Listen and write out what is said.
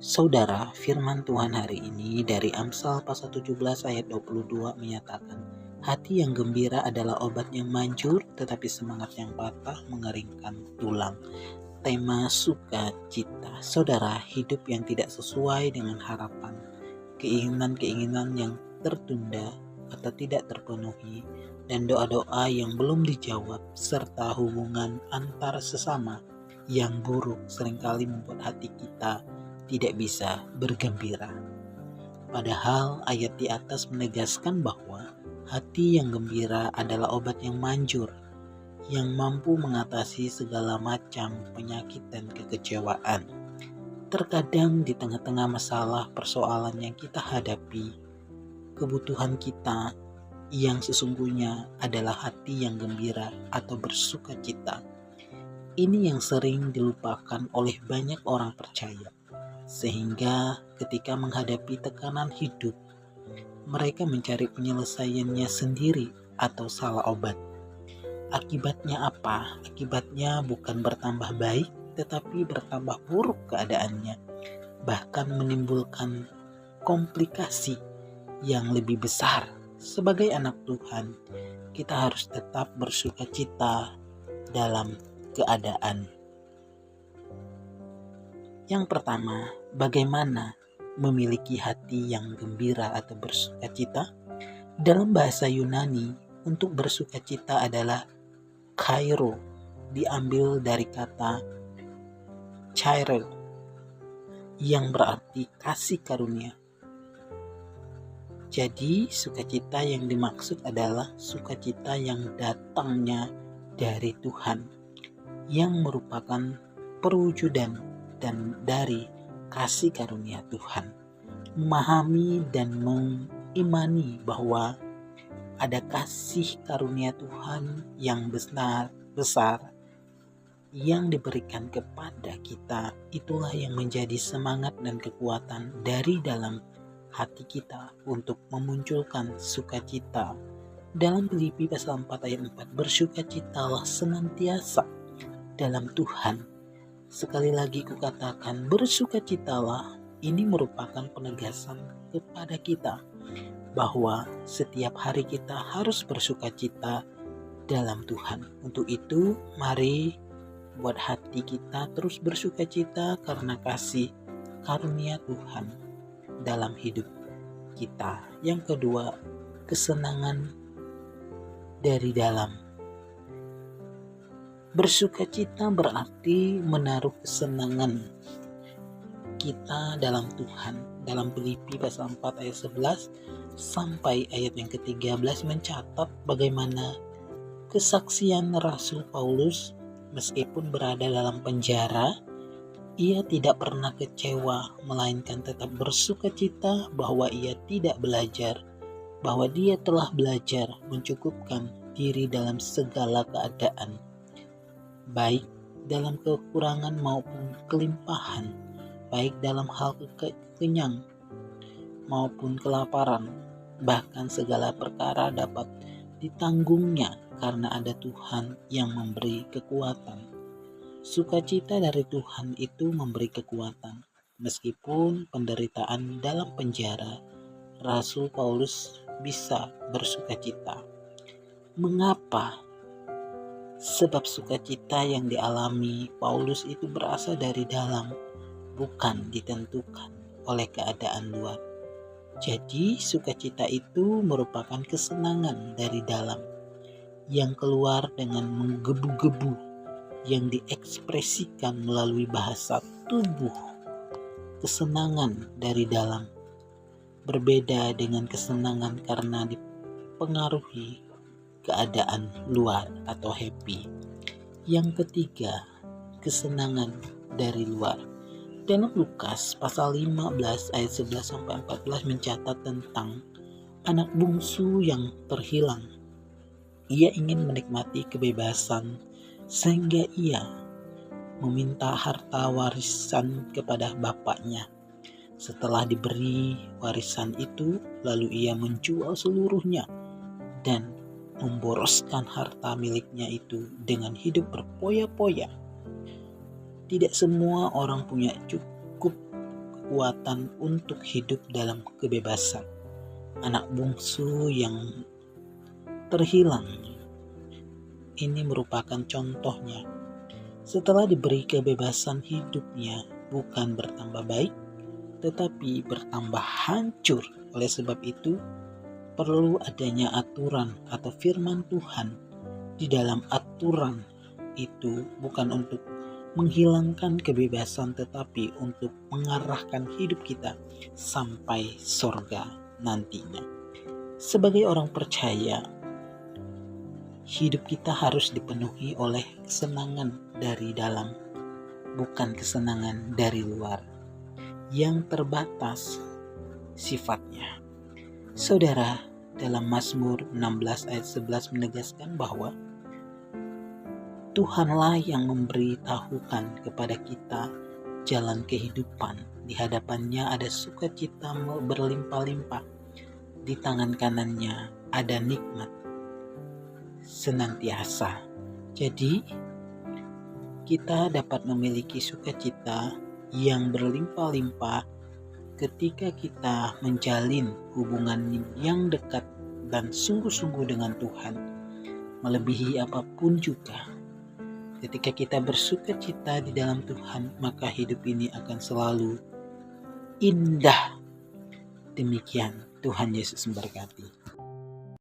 Saudara, firman Tuhan hari ini dari Amsal pasal 17 ayat 22 menyatakan, hati yang gembira adalah obat yang manjur, tetapi semangat yang patah mengeringkan tulang. Tema sukacita. Saudara, hidup yang tidak sesuai dengan harapan, keinginan-keinginan yang tertunda atau tidak terpenuhi, dan doa-doa yang belum dijawab, serta hubungan antar sesama yang buruk seringkali membuat hati kita tidak bisa bergembira. Padahal ayat di atas menegaskan bahwa hati yang gembira adalah obat yang manjur, yang mampu mengatasi segala macam penyakit dan kekecewaan. Terkadang di tengah-tengah masalah persoalan yang kita hadapi, kebutuhan kita yang sesungguhnya adalah hati yang gembira atau bersukacita. Ini yang sering dilupakan oleh banyak orang percaya. Sehingga ketika menghadapi tekanan hidup, mereka mencari penyelesaiannya sendiri atau salah obat. Akibatnya apa? Akibatnya bukan bertambah baik, tetapi bertambah buruk keadaannya. Bahkan menimbulkan komplikasi yang lebih besar. Sebagai anak Tuhan, kita harus tetap bersukacita dalam keadaan. Yang pertama, bagaimana memiliki hati yang gembira atau bersukacita? Dalam bahasa Yunani, untuk bersukacita adalah kairo, diambil dari kata chairo, yang berarti kasih karunia. Jadi, sukacita yang dimaksud adalah sukacita yang datangnya dari Tuhan, yang merupakan perwujudan dan dari kasih karunia Tuhan. Memahami dan mengimani bahwa ada kasih karunia Tuhan yang besar yang diberikan kepada kita, itulah yang menjadi semangat dan kekuatan dari dalam hati kita untuk memunculkan sukacita. Dalam Filipi pasal 4 ayat 4, bersukacitalah senantiasa dalam Tuhan. Sekali lagi kukatakan, bersukacitalah. Ini merupakan penegasan kepada kita bahwa setiap hari kita harus bersukacita dalam Tuhan. Untuk itu, mari buat hati kita terus bersukacita karena kasih karunia Tuhan dalam hidup kita. Yang kedua, kesenangan dari dalam. Bersukacita berarti menaruh kesenangan kita dalam Tuhan. Dalam Filipi pasal 4 ayat 11 sampai ayat yang ke-13 mencatat bagaimana kesaksian Rasul Paulus meskipun berada dalam penjara, ia tidak pernah kecewa, melainkan tetap bersukacita bahwa ia tidak belajar, bahwa dia telah belajar mencukupkan diri dalam segala keadaan, baik dalam kekurangan maupun kelimpahan, baik dalam hal kenyang maupun kelaparan. Bahkan segala perkara dapat ditanggungnya karena ada Tuhan yang memberi kekuatan. Sukacita dari Tuhan itu memberi kekuatan. Meskipun penderitaan dalam penjara, Rasul Paulus bisa bersukacita. Mengapa? Sebab sukacita yang dialami Paulus itu berasal dari dalam, bukan ditentukan oleh keadaan luar. Jadi sukacita itu merupakan kesenangan dari dalam yang keluar dengan menggebu-gebu, yang diekspresikan melalui bahasa tubuh. Kesenangan dari dalam berbeda dengan kesenangan karena dipengaruhi keadaan luar atau happy. Yang ketiga, kesenangan dari luar. Dalam Lukas pasal 15 ayat 11 sampai 14 mencatat tentang anak bungsu yang terhilang. Ia ingin menikmati kebebasan sehingga ia meminta harta warisan kepada bapaknya. Setelah diberi warisan itu, lalu ia menjual seluruhnya dan memboroskan harta miliknya itu dengan hidup berpoya-poya. Tidak semua orang punya cukup kekuatan untuk hidup dalam kebebasan. Anak bungsu yang terhilang ini merupakan contohnya. Setelah diberi kebebasan, hidupnya bukan bertambah baik, tetapi bertambah hancur. Oleh sebab itu, perlu adanya aturan atau firman Tuhan. Di dalam aturan itu bukan untuk menghilangkan kebebasan, tetapi untuk mengarahkan hidup kita sampai surga nantinya. Sebagai orang percaya, hidup kita harus dipenuhi oleh kesenangan dari dalam, bukan kesenangan dari luar yang terbatas sifatnya. Saudara, dalam Mazmur 16 ayat 11 menegaskan bahwa Tuhanlah yang memberitahukan kepada kita jalan kehidupan. Di hadapannya ada sukacita berlimpah-limpah. Di tangan kanannya ada nikmat senantiasa. Jadi kita dapat memiliki sukacita yang berlimpah-limpah ketika kita menjalin hubungan yang dekat dan sungguh-sungguh dengan Tuhan. Melebihi apapun juga, ketika kita bersukacita di dalam Tuhan, maka hidup ini akan selalu indah. Demikian, Tuhan Yesus memberkati.